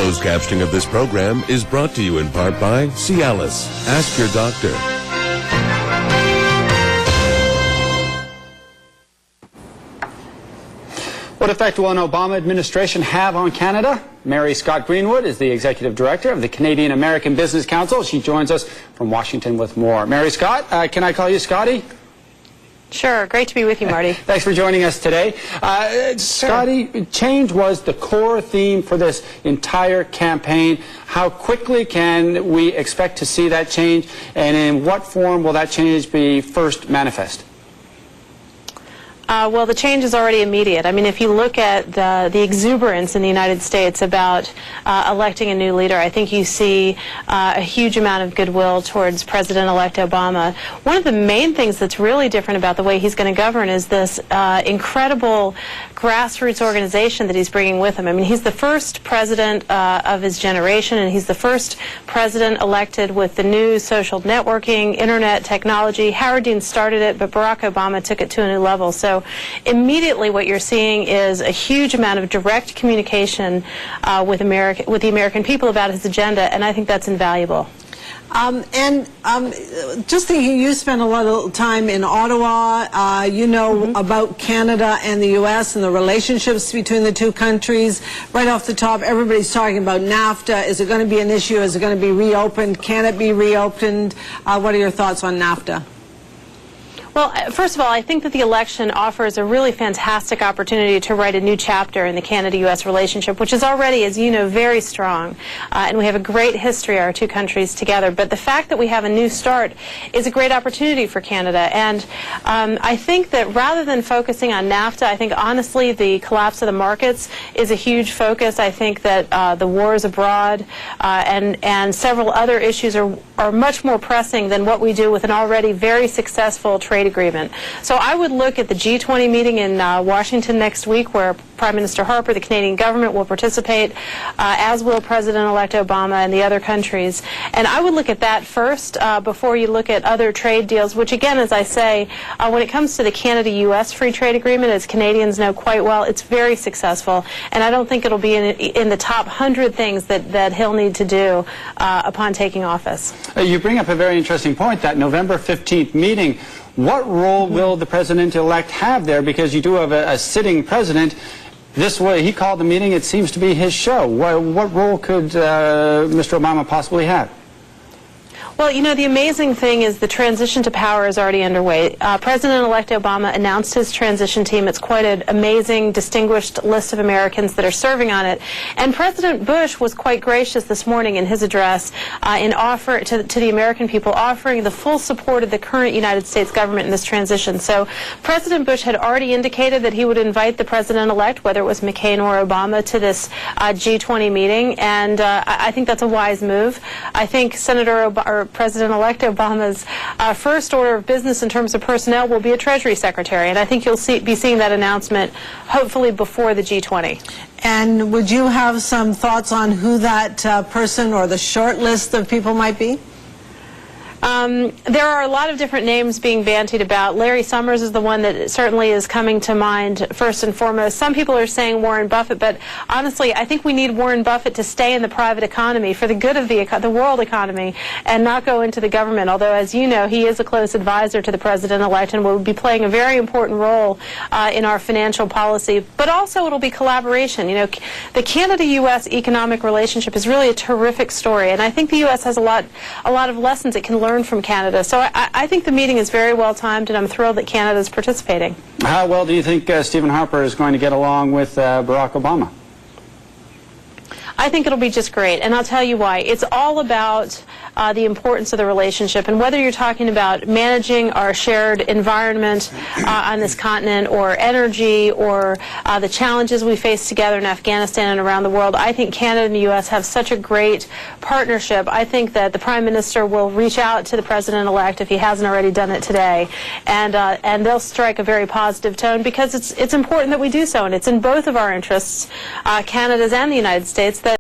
Closed captioning of this program is brought to you in part by Cialis. Ask your doctor. What effect will an Obama administration have on Canada? Mary Scott Greenwood is the Executive Director of the Canadian American Business Council. She joins us from Washington with more. Mary Scott, can I call you Scotty? Sure. Great to be with you, Marty. Thanks for joining us today. Scotty, change was the core theme for this entire campaign. How quickly can we expect to see that change, and in what form will that change be first manifest? Well, the change is already immediate. I mean, if you look at the exuberance in the United States about electing a new leader, I think you see a huge amount of goodwill towards President-elect Obama. One of the main things that's really different about the way he's going to govern is this incredible grassroots organization that he's bringing with him. I mean, he's the first president of his generation, and he's the first president elected with the new social networking, internet technology. Howard Dean started it, but Barack Obama took it to a new level. So immediately what you're seeing is a huge amount of direct communication with the American people about his agenda, and I think that's invaluable. Just thinking, you spent a lot of time in Ottawa, you know about Canada and the U.S. and the relationships between the two countries. Right off the top, everybody's talking about NAFTA. Is it going to be an issue? Is it going to be reopened? Can it be reopened? What are your thoughts on NAFTA? Well, first of all, I think that the election offers a really fantastic opportunity to write a new chapter in the Canada-U.S. relationship, which is already, as you know, very strong. And we have a great history, our two countries together. But the fact that we have a new start is a great opportunity for Canada. And I think that rather than focusing on NAFTA, I think, honestly, the collapse of the markets is a huge focus. I think that the wars abroad and several other issues are much more pressing than what we do with an already very successful trade agreement. So I would look at the G20 meeting in Washington next week, where Prime Minister Harper, the Canadian government, will participate, as will President-elect Obama and the other countries. And I would look at that first before you look at other trade deals, which, again, as I say, when it comes to the Canada-U.S. free trade agreement, as Canadians know quite well, it's very successful. And I don't think it'll be in the top 100 things that he'll need to do upon taking office. You bring up a very interesting point, that November 15th meeting. What role will the president-elect have there? Because you do have a sitting president. This way, he called the meeting. It seems to be his show. What role could Mr. Obama possibly have? Well, you know, the amazing thing is the transition to power is already underway. President-elect Obama announced his transition team. It's quite an amazing, distinguished list of Americans that are serving on it. And President Bush was quite gracious this morning in his address in offer to the American people, offering the full support of the current United States government in this transition. So President Bush had already indicated that he would invite the president-elect, whether it was McCain or Obama, to this G20 meeting. And I think that's a wise move. I think President-elect Obama's first order of business in terms of personnel will be a Treasury Secretary, and I think you'll be seeing that announcement hopefully before the G20. And would you have some thoughts on who that person or the short list of people might be? There are a lot of different names being bandied about. Larry Summers is the one that certainly is coming to mind first and foremost. Some people are saying Warren Buffett, but honestly, I think we need Warren Buffett to stay in the private economy for the good of the world economy and not go into the government, although, as you know, he is a close advisor to the president-elect and will be playing a very important role in our financial policy. But also it'll be collaboration. You know, the Canada-U.S. economic relationship is really a terrific story, and I think the U.S. has a lot of lessons it can learn from Canada. So I think the meeting is very well timed, and I'm thrilled that Canada is participating. How well do you think Stephen Harper is going to get along with Barack Obama? I think it'll be just great, and I'll tell you why. It's all about the importance of the relationship, and whether you're talking about managing our shared environment on this continent, or energy, or the challenges we face together in Afghanistan and around the world, I think Canada and the U.S. have such a great partnership. I think that the Prime Minister will reach out to the President-elect, if he hasn't already done it today, and they'll strike a very positive tone, because it's important that we do so, and it's in both of our interests, Canada's and the United States, that